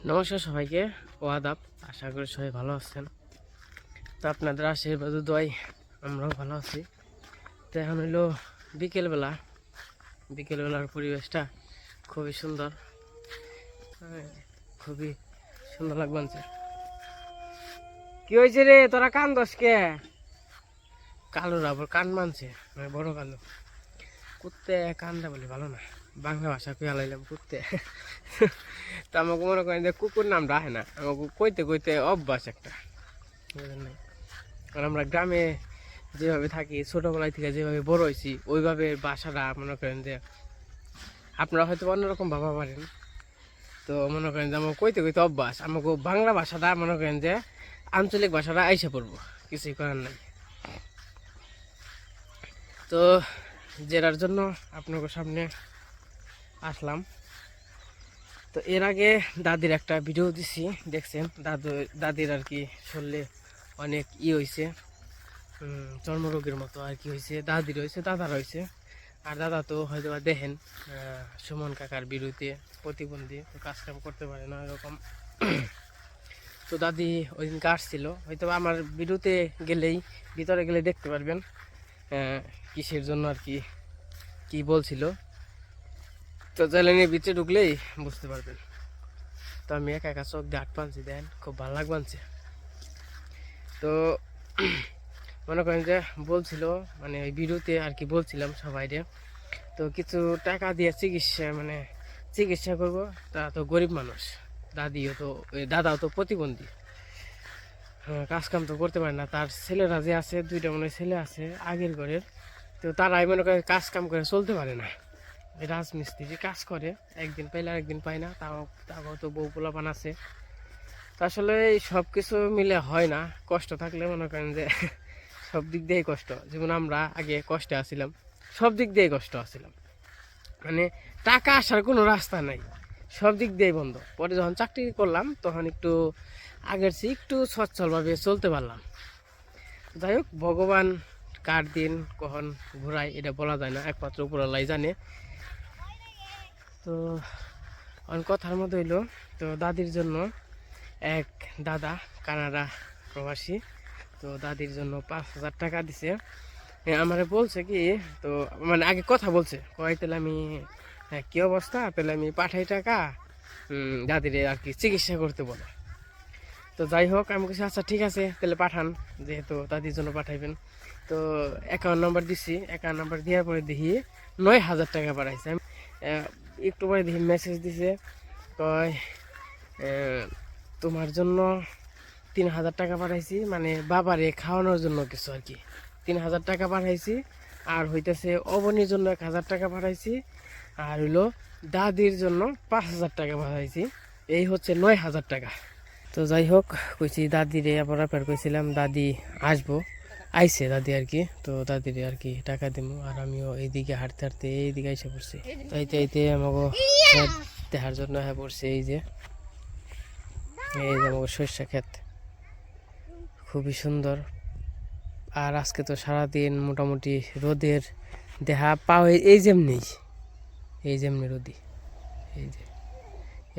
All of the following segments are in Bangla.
নমস্কার সবাইকে, ও আদাব। আশা করি সবাই ভালো আছেন। তো আপনাদের আশীর্বাদ দোয়াই আমরাও ভালো আছি। তো এখন হইলো বিকেলবেলার পরিবেশটা খুবই সুন্দর, খুবই সুন্দর লাগছে। কি হয়েছে রে, তোরা কান দশকে? কালোর আবার কান মানছে, বড় কালো কুত্তে কান্দা বলে ভালো না, বাংলা ভাষা কই আলাইলাম কুত্তে। তো আমাকে মনে করেন যে কুকুর নাম রাখে না, আমাকে কইতে কইতে অভ্যাস একটা, বুঝলেন না? আর আমরা গ্রামে যেভাবে থাকি, ছোটবেলায় থেকে যেভাবে বড় হয়েছি, ওইভাবে বাসাটা মনে করেন যে আপনারা হয়তো অন্যরকম ভাবা পারেন। তো মনে করেন যে আমাকে কইতে কইতে অভ্যাস, আমাকে বাংলা ভাষাটা মনে করেন যে আঞ্চলিক ভাষাটা আইসে পড়বো, কিছুই করার নাই। তো যেটার জন্য আপনাদের সামনে আসলাম। তো এর আগে দাদির একটা ভিডিও দিছি, দেখছেন? দাদির আর কি শরীরে অনেক হয়েছে, চর্মরোগের মতো আর কি হয়েছে। দাদির হয়েছে, দাদার হয়েছে। আর দাদা তো হয়তো বা দেখেন সুমন কাকার বিরুদ্ধে প্রতিবন্ধী, কাজকাম করতে পারে না এরকম। তো দাদি ওই দিন কাটছিল, হয়তো আমার বিরুদ্ধে গেলেই, ভিতরে গেলে দেখতে পারবেন কিসের জন্য আর কি কি বলছিল। তো জ্বালানির ভিতরে ঢুকলেই বুঝতে পারবেন। তো আমি একা একা চোখ দিয়ে আট পানছি, দেন খুব ভালো লাগছে। তো মনে করেন যে বলছিল, মানে ওই ভিডিওতে আর কি বলছিলাম সবাইরে, তো কিছু টাকা দিয়ে চিকিৎসা করব। তা তো গরিব মানুষ, দাদিও তো দাদাও তো প্রতিবন্ধী, কাজ কাম তো করতে পারে না। তার ছেলেরা যে আছে, দুইটা মনে হয় ছেলে আছে আগের ঘরের, তো তারাই মনে করে কাজ কাম করে চলতে পারে না। রাজমিস্ত্রি কাজ করে, একদিন পাইলে আরেকদিন পায় না। তাও তো বউ পোলাপান আছে। তো আসলে সব কিছু মিলে হয় না। কষ্ট থাকলে মনে করেন যে সব দিক দিয়েই কষ্ট। যেমন আমরা আগে কষ্টে আসছিলাম, সব দিক দিয়েই কষ্ট আসছিলাম, মানে টাকা আসার কোনো রাস্তা নাই, সব দিক দিয়েই বন্ধ। পরে যখন চাকরি করলাম, তখন একটু আগের চেয়ে একটু সচ্ছলভাবে চলতে পারলাম। যাই হোক, ভগবান কার দিন কখন ঘোরায় এটা বলা যায় না, একমাত্র উপরওয়ালাই জানে। তো কথার মতো হইলো, তো দাদির জন্য এক দাদা কানাডা প্রবাসী, তো দাদির জন্য 5,000 টাকা দিছে। আমারে বলছে কি, তো মানে আগে কথা বলছে, কয় তাহলে আমি কি অবস্থা, তাহলে আমি পাঠাই টাকা দাদিরে আর কি চিকিৎসা করতে বলে। তো যাই হোক, আমি বলছি আচ্ছা ঠিক আছে, তাহলে পাঠান, যেহেতু দাদির জন্য পাঠাইবেন। তো অ্যাকাউন্ট নাম্বার দিছি, অ্যাকাউন্ট নাম্বার দেওয়ার পরে দেখি 9,000 টাকা পাঠাইছে। একটু পরে দেখি মেসেজ দিছে, কয় তোমার জন্য 3,000 টাকা পাঠাইছি, মানে বাবারে খাওয়ানোর জন্য কিছু আর কি 3,000 টাকা পাঠাইছি। আর হইতেছে অবনীর জন্য 1,000 টাকা পাঠাইছি। আর হইলো দাদির জন্য 5,000 টাকা পাঠাইছি। এই হচ্ছে 9,000 টাকা। তো যাই হোক, কইছি দাদিরে আবার কইছিলাম দাদি আসবো, আইছে দাদি আর কি। তো দাদিরে আর কি টাকা দিব। আর আমিও এইদিকে হাঁটতে হাঁটতে এইদিকে এসে পড়ছি। তাইতে আমাকে দেখার জন্য হ্যাঁ পড়ছে। এই যে আমাকে সরিষা ক্ষেত খুবই সুন্দর। আর আজকে তো সারাদিন মোটামুটি রোদের দেখা পাও, এই যেমনি রোদি, এই যে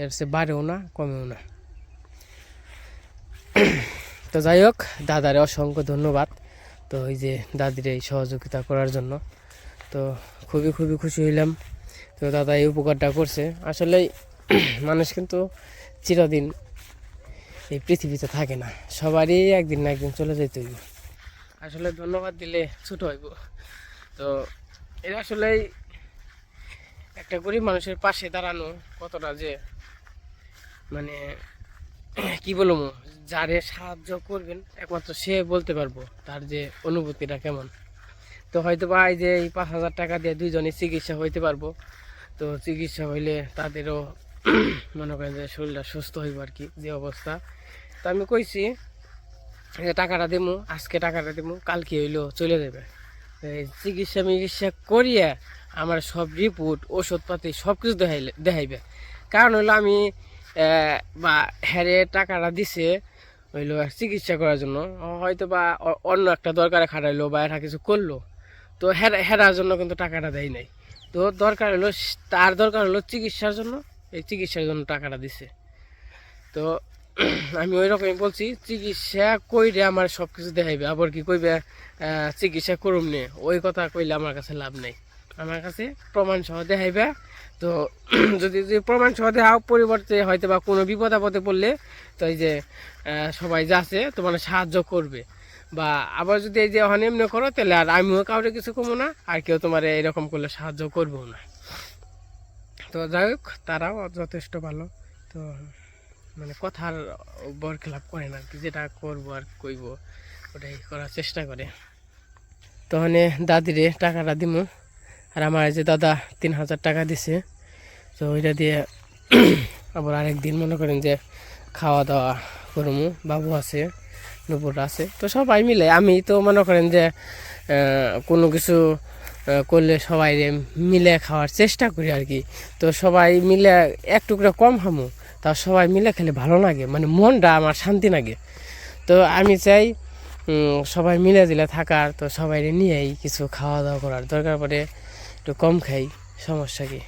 এর সে বাড়েও না কমেও না। তো যাই হোক, দাদারে অসংখ্য ধন্যবাদ। তো ওই যে দাদির এই সহযোগিতা করার জন্য তো খুবই খুবই খুশি হইলাম। তো দাদা এই উপকারটা করছে। আসলে মানুষ কিন্তু চিরদিন এই পৃথিবীতে থাকে না, সবারই একদিন না একদিন চলে যেতে হইব। আসলে ধন্যবাদ দিলে ছোট হইব। তো এটা আসলে একটা গরিব মানুষের পাশে দাঁড়ানো কতটা যে, মানে কি বলবো, যারে সাহায্য করবেন একমাত্র সে বলতে পারবো তার যে অনুভূতিটা কেমন। তো হয়তো বা এই যে এই 5,000 টাকা দিয়ে দুইজনে চিকিৎসা হইতে পারবো। তো চিকিৎসা হইলে তাদেরও মনে করেন যে শরীরটা সুস্থ হইব আর কি, যে অবস্থা। তো আমি কইছি যে টাকাটা দেবো, আজকে টাকাটা দেবো, কালকে হইলেও চলে যাবে। চিকিৎসা করিয়ে আমার সব রিপোর্ট ওষুধপাতি সব কিছু দেখাইবে। কারণ হইলো আমি বা হ্যারে টাকাটা দিছে হইলো চিকিৎসা করার জন্য, হয়তো বা অন্য একটা দরকারে খাটাইলো বা এটা কিছু করলো, তো হেরার জন্য কিন্তু টাকাটা দেয় নাই। তো দরকার হলো, তার দরকার হলো চিকিৎসার জন্য, এই চিকিৎসার জন্য টাকাটা দিছে। তো আমি ওই রকমই বলছি, চিকিৎসা কইরে আমার সব কিছু দেখাইবে, আবার কি কইবে চিকিৎসা করুম নে, ওই কথা কইলে আমার কাছে লাভ নেই। আমার কাছে প্রমাণ সহ দেখাইবে। তো যদি প্রমাণ সহ দেখাও, পরিবর্তে হয়তো বা কোনো বিপদ আপদে পড়লে তো এই যে সবাই যা আছে তোমার সাহায্য করবে। বা আবার যদি এই যে ওখানে এমনি করো, তাহলে আর আমিও কাউরে কিছু কমো না, আর কেউ তোমার এরকম করলে সাহায্য করবো না। তো যাই হোক, তারাও যথেষ্ট ভালো। তো মানে কথার বরখেলাপ করে না আর কি, যেটা করবো আর কইব ওটাই করার চেষ্টা করে। তখন দাদিরে টাকাটা দিমু, আর আমার যে দাদা 3000 টাকা দিছে, তো ওইটা দিয়ে আবার আরেকদিন মনে করেন যে খাওয়া দাওয়া করবো। বাবু আছে, নুপুর আছে, তো সবাই মিলে। আমি তো মনে করেন যে কোনো কিছু করলে সবাই মিলে খাওয়ার চেষ্টা করি আর কি। তো সবাই মিলে এক টুকরা কম খামো, তা সবাই মিলে খেলে ভালো লাগে, মানে মনটা আমার শান্তি লাগে। তো আমি চাই সবাই মিলে দিলে থাকার, তো সবাই নিয়েই কিছু খাওয়া দাওয়া করার, দরকার পড়ে একটু কম খাই, সমস্যা কি।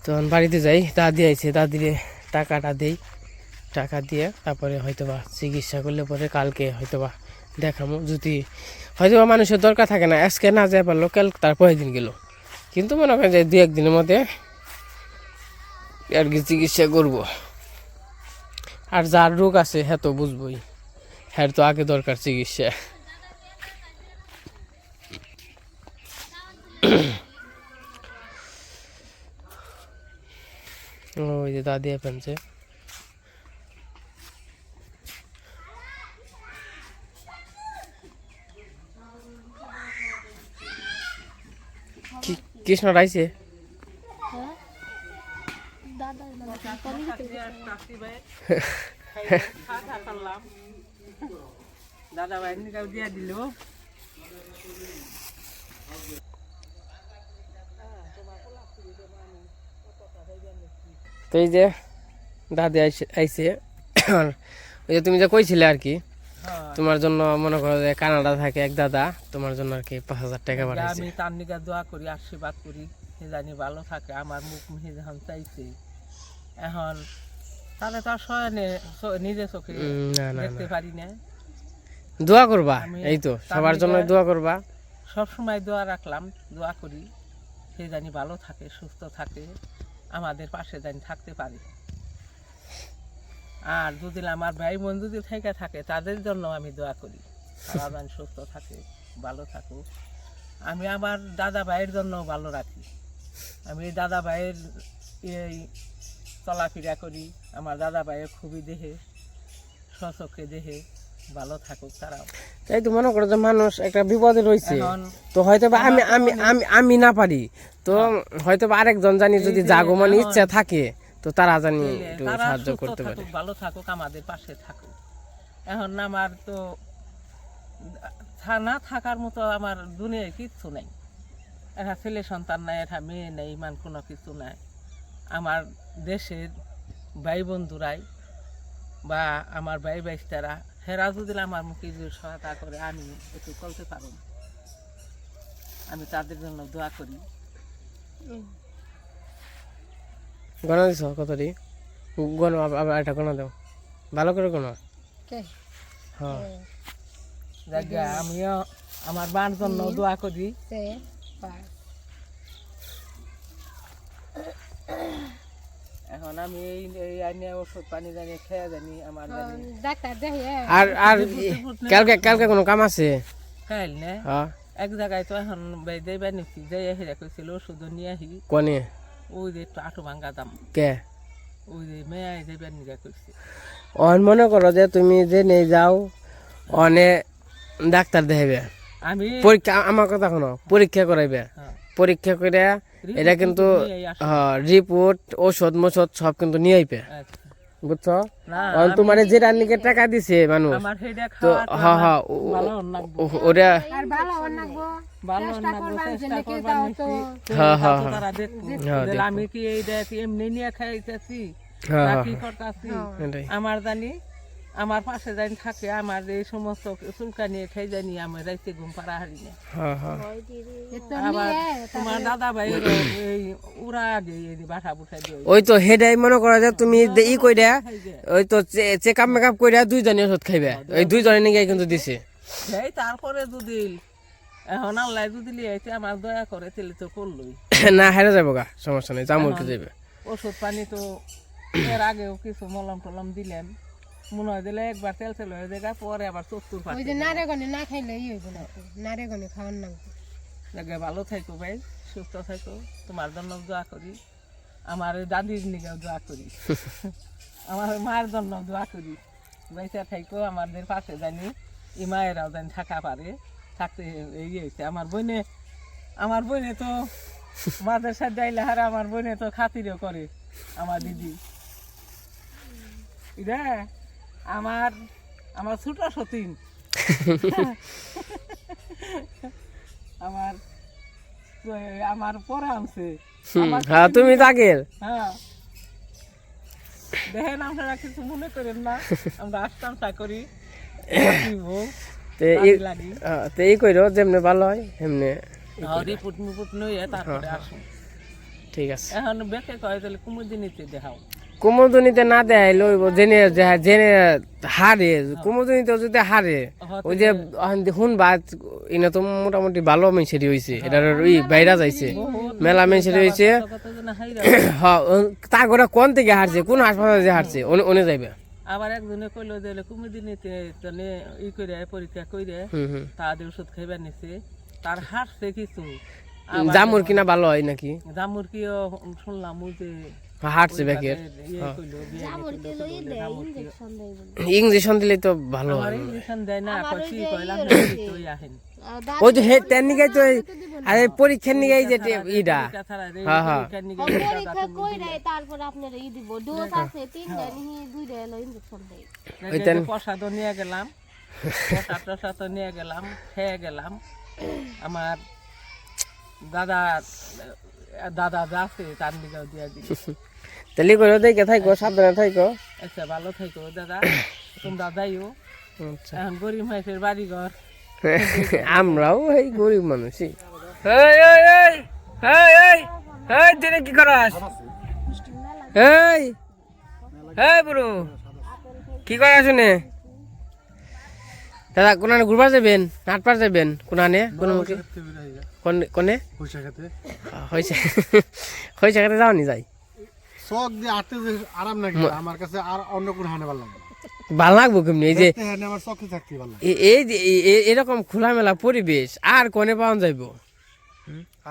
তখন বাড়িতে যাই, দাদি আইছে, দাদিরে টাকাটা দেই, টাকা দিয়ে তারপরে হয়তোবা চিকিৎসা করলে পরে কালকে হয়তোবা দেখামো। যদি হয়তোবা মানুষের দরকার থাকে না, আজকে না যাই পারলো, কাল তারপরের দিন গেল, কিন্তু মনে করেন যে 2-1 দিনের মধ্যে আর কি চিকিৎসা করবো। আর যার রোগ আছে হ্যাঁ তো বুঝবই, হ্যাঁ তো আগে দরকার চিকিৎসা। ওই যে দাদি ফেলছে। কৃষ্ণ রাইছে দাদা ভাই দিয়া দিল। তো এই যে দাদি আইছে, ওই যে তুমি যে কইছিলে আর কি, তোমার জন্য মনে করো যে কানাডা থাকে এক দাদা, তোমার জন্য আর কি 5000 টাকা পাঠাইছে। আমি তার নিকে দোয়া করি, আশীর্বাদ করি, সে জানি ভালো থাকে। আমার মুখ মুখে যখন চাইছে, এখন তাহলে তার শয়নে নিজে চোখে দেখতে পারি না। দোয়া করবা, এই তো সবার জন্য দোয়া করবা, সব সময় দোয়া রাখলাম, দোয়া করি সে জানি ভালো থাকে, সুস্থ থাকে, আমাদের পাশে জানি থাকতে পারে। আর যদি আমার ভাই বোন যদি থেকে থাকে, তাদের জন্য আমি দোয়া করি, তারা যেন সুস্থ থাকে, ভালো থাকুক। আমি আমার দাদা ভাইয়ের জন্য ভালো রাখি, আমি এই দাদা ভাইয়ের এই চলাফেরা করি, আমার দাদা ভাইয়ের খুবই দেহে স্বচক্ষে দেহে ভালো থাকুক তারাও। এই তো মনে করো যে মানুষ একটা বিপদে রয়েছে, তো হয়তো বা আমি আমি আমি আমি না পারি, তো হয়তো বা আরেকজন জানি যদি জাগমান ইচ্ছা থাকে, তো তারা জানি একটু সাহায্য করতে পারে, ভালো থাকুক, আমাদের পাশে থাকুক। এখন আমার তো না থাকার মতো আমার দুনিয়ায় কিচ্ছু নেই, একটা ছেলে সন্তান নাই, একটা মেয়ে নেই, ইমান কোনো কিছু নাই। আমার দেশের ভাই বন্ধুরাই বা আমার ভাই বাইস্তারা, হেরা যদি আমার মুখে যে সহায়তা করে, আমি একটু চলতে পারব, আমি তাদের জন্য দোয়া করি। গণা দিছ কতটি? গণ আবার একটা গণা দাও, ভালো করে গণা। হ্যাঁ, আমিও আমার মার জন্য দোয়া করি। এখন আমি এই আইনে ওষুধ পানি জানি খেয়ে জানি আমার আর আর কালকে কালকে কোনো কাম আছে? কাল না, এক জায়গায় তো এখন দেবার নিচ্ছি, যাই হেরা কইছিল ওষুধ নিয়ে আহি। কোনে? ওই যে একটু আঁটু ভাঙ্গা দাম, কে ওই যে মেয়ে দেবার নিয়ে কইছে। অন মনে করো যে তুমি যে নিয়ে যাও, অনে ডাক্তার দেখাবে, আমি পরীক্ষা, আমার কথা শোনো, পরীক্ষা করাইবে, পরীক্ষা করে এটা কিন্তু রিপোর্ট ওষুধ মোষধ সব কিন্তু নিয়ে আইবে, বুঝছো? তোমার যেটা নিকে টাকা দিছে মানুষ, তো হ্যাঁ হ্যাঁ ওরা আমি কি এইটা এমনি নিয়ে খাইতেছি, আমার জানি আমার পাশে যাই থাকে, আমার এই সমস্ত চুলকানি খেয়ে জানি আমি রাইতে ঘুম পাড়া হারি না। হ্যাঁ হ্যাঁ আবার তোমার দাদা ভাই এই ওরা আগে এই বাসা বুসা দিয়ে ওই তো হেডাই মনে করা যায় তুমি ই কইরা ওই তো চেক আপ মেকআপ কইরা দুইজনে ওষুধ খাইবে, ওই দুইজনে নিয়ে কিন্তু দিছে। সেই তারপরে দুদিন এখন আল্লাহ যদি লিয়াইতে আমার দয়া করে তাহলে তো করলোই না হেরে যাবো গা, সমস্যা নেই, জামুরকে যাবে। ওষুধ পানি তো এর আগেও কিছু মলম টলম দিলেন, মনে হয় দিলে একবার তেল তেল হয়ে যায়, পরে আবার 70 পাতি। ওই যে নারেগনে না খাইলে ই হইব না, নারেগনে খাওয়ার না। জায়গায় ভালো থাকো ভাই, সুস্থ থাকো, তোমার জন্য দোয়া করি, আমার ওই দাদির নিকেও দোয়া করি, আমার ওই মায়ের জন্য দোয়া করি, বেঁচে থাকো, আমাদের পাশে জানি এই মায়েরাও জানি থাকা পারে, থাকতে এই হয়েছে। আমার বোনে তো মাদের সাথে যাইলে হারে আমার বোনে তো খাতিরও করে, আমার দিদি রে, আমার ছোট সতীন আমার পরে আনছে। হ্যাঁ তুমি আগের হ্যাঁ দেখেন, আপনারা কিছু মনে করেন না, আমরা আসতাম চা করি লাগি তো এই কইরো যেমনে ভালো হয় এমনি রিপোর্ট মিপুট নইয়ে তারপরে আসুন। ঠিক আছে। এখন বেঁকে কয় তাহলে কুমুদিনীতে দেখাও। কুমুদুনিতে না দেয় লইব, জেনে জেনে হারে, কুমুদুনিতে যদি হারে ওই যে শুনবা ইনা তো মোটামুটি ভালো মেনসেরি হয়েছে, এটার ওই বাইরা যাইছে মেলা মেনসেরি হয়েছে। হ্যাঁ তার ঘরে কোন থেকে হারছে, কোন হাসপাতালে হারছে ওনে যাইবে। আবার একজনে কইলো যে কুমুদিনীতে তাহলে ই করে পরীক্ষা করে তাদের ওষুধ খাইবার নিছে, তার হারছে কিছু। জামুর কিনা ভালো হয় নাকি, জামুর কিও শুনলাম ওই যে হারছে ব্যাকের ইঞ্জেকশন দিলে তো ভালো হয়। ইঞ্জেকশন দেয় না, কইছি কইলাম তুই আহেন ওই যে হে তেন নিগাই তো আরে পরীক্ষা নিগাই যে ইডা। হ্যাঁ হ্যাঁ পরীক্ষা কইরা তারপর আপনারা ই দিব, ডোজ আছে 3টা নি 2টা হলো ইনজেকশন দেই। ওইতেন প্রসাদ নিয়ে গেলাম, প্রসাদ নিয়ে গেলাম, খেয়ে গেলাম। আমার দাদা যাচ্ছে তার নিগাও দিয়া দিই। তাহলে কইরো দেখে থাকো, সাবধানে থাকো। আচ্ছা ভালো থাকো দাদা, তোমরা যাইও। এখন গরিব মানুষের বাড়ি ঘর, আমরাও এই গরিব মানুষই। দিনে কি করাস? বুড়ো কি করাস শুনে? দাদা কোনানে ঘুরবার যাবেন, নাটবার যাবেন? কোনানে কোন মুখে কোনে হয়েছে হয়েছে খাতে যাও নি যাই শখ দিয়ে আটতে আরাম নাকি আমার কাছে, আর অন্য কোন হানে ভালো লাগে ভাল লাগবো কেমনি? এই যে আমার শখে থাকতে ভালো এই যে এরকম খোলামেলা পরিবেশ আর কোনে পাওয়া যাইব?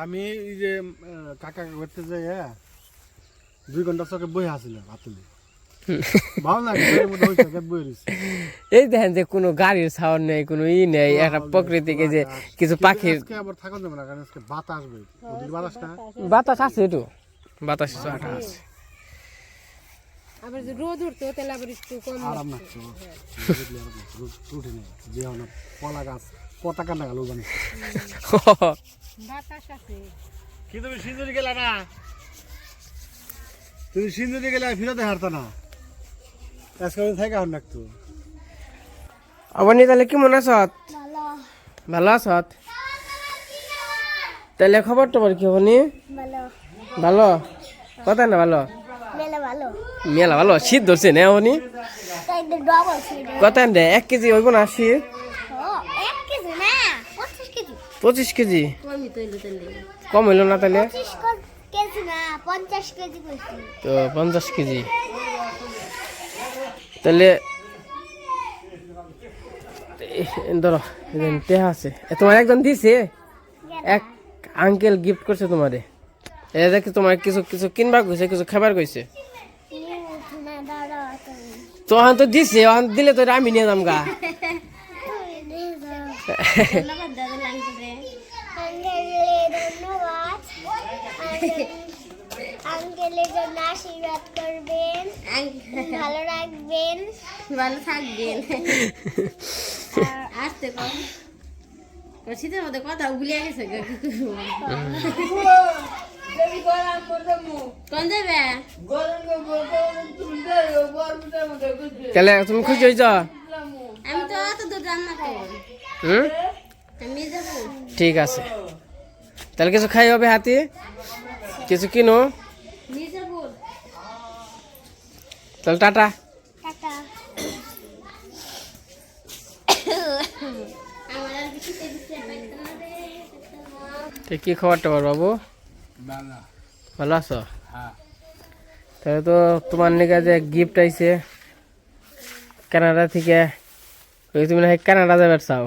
আমি এই যে কাকা করতে যাই 2 ঘন্টা চোখে বই আসছিল হাতলে ভালো লাগে, বই রয়েছে। এই দেখেন যে কোনো গাড়ির সাউন্ড নেই, কোনো ই নেই, একটা প্রকৃতিকে যে কিছু পাখির আবার থাকা যাবে না, কারণ আজকে বাতাস আসবে, বাতাস না বাতাস আছে, একটু বাতাস আছে। আবার যে রোদ উঠতো তাহলে আবার একটু কম আরাম লাগছে, উঠে নেই যে কলা গাছ পতাকা না গালো জানি। বাতাস আছে। কি তুমি সিন্ধুরি গেলা না? তুমি সিন্ধুরি গেলে ফিরতে হারতা না, আজকে থাকা হন লাগতো। অবনি তাহলে কেমন আছত? ভালো আছত? তাহলে খবর টবর কি অবনি? ভালো কথা না? ভালো মেলা ভালো। শীত ধরছে না অবনি? কত দে 1 কেজি হইব না? শীত 25 কেজি কম হইল না? তাহলে তো 50 কেজি। তাহলে ধরো টেহা আছে তোমার, একজন দিছে, এক আঙ্কেল গিফট করছে তোমারে। এ দেখি তোমার কিছু কিছু কিনবার কইছে, কিছু খাবার কইছে, তো এখন তো দিছে, এখন দিলে তো আমি নিয়ে যাম গা। আঙ্কেলের জন্য আশীর্বাদ করবেন, ভালো রাখবেন, ভালো থাকবেন। আসতে কম শীতের মধ্যে কথা ভুলে গেছে। কোন দেবে তাহলে তুমি খুশি হয়েছ? আমি তো অত দূর রান্না করি হুম, আমি যাবো ঠিক আছে। তাহলে কিছু খাই হবে হাতি, কিছু কিনো। মির্জাপুর তাহলে টাটা। টাটা। আমার আর কিছু দিতে পারতাম না রে তো কি খবর টবর বাবু, বাবা ভালো আছো? হ্যাঁ তাহলে তো তোমার নিকে যে গিফট আইছে কানাডা থেকে, ওই তুমি না কানাডা যাবে চাও,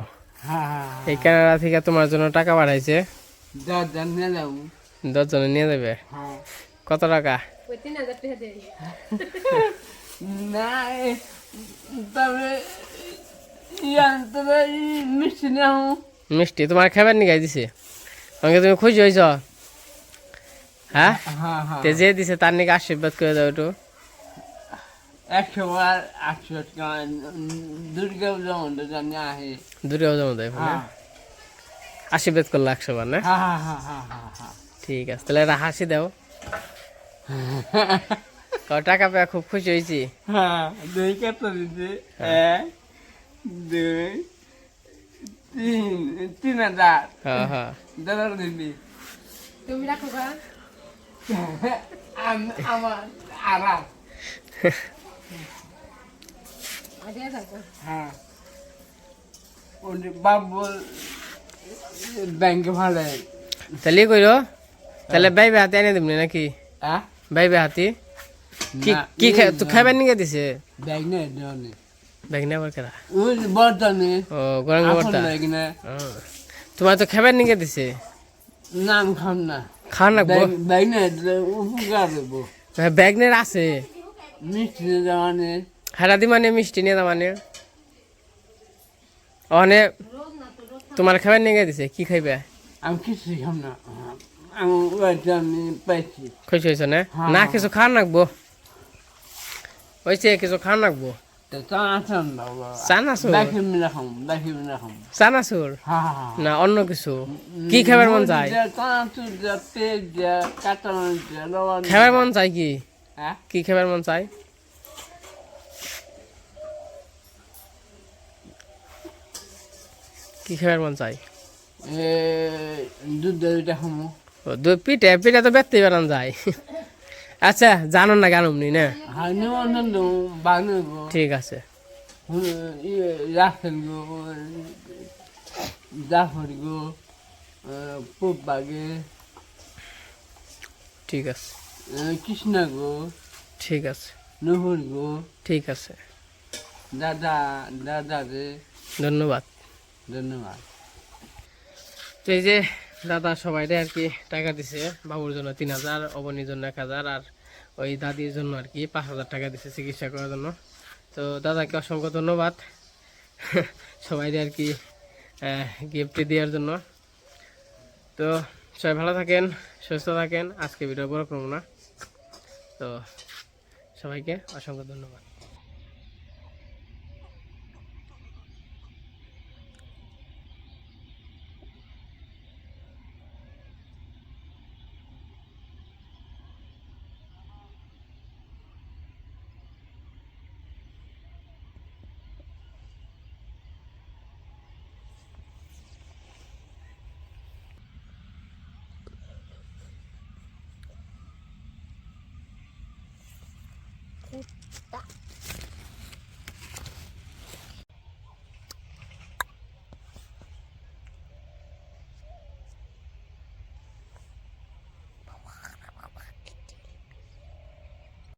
হ্যাঁ এই কানাডা থেকে তোমার জন্য টাকা পাঠাইছে, দাদা নিলাম 10 জনে নিয়ে যাবে। হ্যাঁ কত টাকা? না তবে ইয়ান তবে মিষ্টি নাও মিষ্টি তোমার খাবার নিয়ে দিছে, আমাকে তুমি খুশি হয়েছ? হ্যাঁ, হ্যাঁ হ্যাঁ তে যে দিছে তার নিকে আশীর্বাদ করে দাও একটু। 100 বার 800 টাকা দুর্গা যেমন জানি আহে দূরেও যাবো তাই হ্যাঁ আশীর্বাদ করলো 100 বার না? হ্যাঁ হ্যাঁ হ্যাঁ হ্যাঁ হ্যাঁ ঠিক আছে, তাহলে একটা হাসি দাও। কও টাকা পেয়ে খুব খুশি হয়েছি। হ্যাঁ দুই কত দিতে 1 2 3 3000 হ্যাঁ হ্যাঁ, দাদার দিবি তুমি রাখো গা আমার আরাম আগে থাকো হ্যাঁ ওই বাবু ব্যাংকে ভালো তাহলে কইরো, তাহলে বাইবে হাতে এনে দিবনি নাকি? হ্যাঁ বাইবে হাতি কি কি তো খাবার নিয়ে দিছে? ব্যাগ নেই দেওয়ানি ব্যাগ নেবার কেনা? ওই বর্তমানে ও গরম বর্তা, ব্যাগ না তোমার তো খাবার নিয়ে দিছে, নাম খাম না খাওয়া লাগবো। ব্যাগ নেই উপকার দেবো ব্যাগ নিয়ে আছে, মিষ্টি দেওয়ানি হারা দি মানে মিষ্টি নিয়ে দাও মানে অনে তোমার খাবার নিয়ে দিছে, কি খাইবে? আমি কিছু খাম না আমি ওইটা আমি পাইছি খুশি হয়েছ না? হ্যাঁ, না হ্যাঁ। কিছু খাওয়া লাগবো, হয়েছে কিছু খাওয়া লাগবো। তো চানাচুর বাবা চানাচুর? বাকি খাম চানাচুর হ্যাঁ হ্যাঁ না অন্য কিছু? কি খাবার মন চায়? চানাচুর যা পেঁয়াজ যা কাঁচা মরিচ যা লবণ খাবার মন চাই কি? হ্যাঁ কি খাবার মন চাই? কি খাবার মন চাই? দুধ দুইটা খামো ও পিঠে পিঠে তো বেরতে বেড়ান যায়। আচ্ছা জানো না গানুমনি না? হ্যাঁ নিমন্ত্রণ দেবো বানাবো ঠিক আছে, রাখেন গো জাফর গো পুপ বাগে ঠিক আছে, কৃষ্ণা গো ঠিক আছে, নহর গো ঠিক আছে, দাদা দাদা রে ধন্যবাদ। ধন্যবাদ তো এই যে দাদা সবাইরে আর কি টাকা দিছে, বাবুর জন্য 3000, অবনীর জন্য 1000, আর ওই দাদির জন্য আর কি 5000 টাকা দিছে চিকিৎসা করার জন্য। তো দাদাকে অসংখ্য ধন্যবাদ সবাইরে আর কি গিফট দেওয়ার জন্য। তো সবাই ভালো থাকেন, সুস্থ থাকেন, আজকে ভিডিও বড় করবো না। তো সবাইকে অসংখ্য ধন্যবাদ।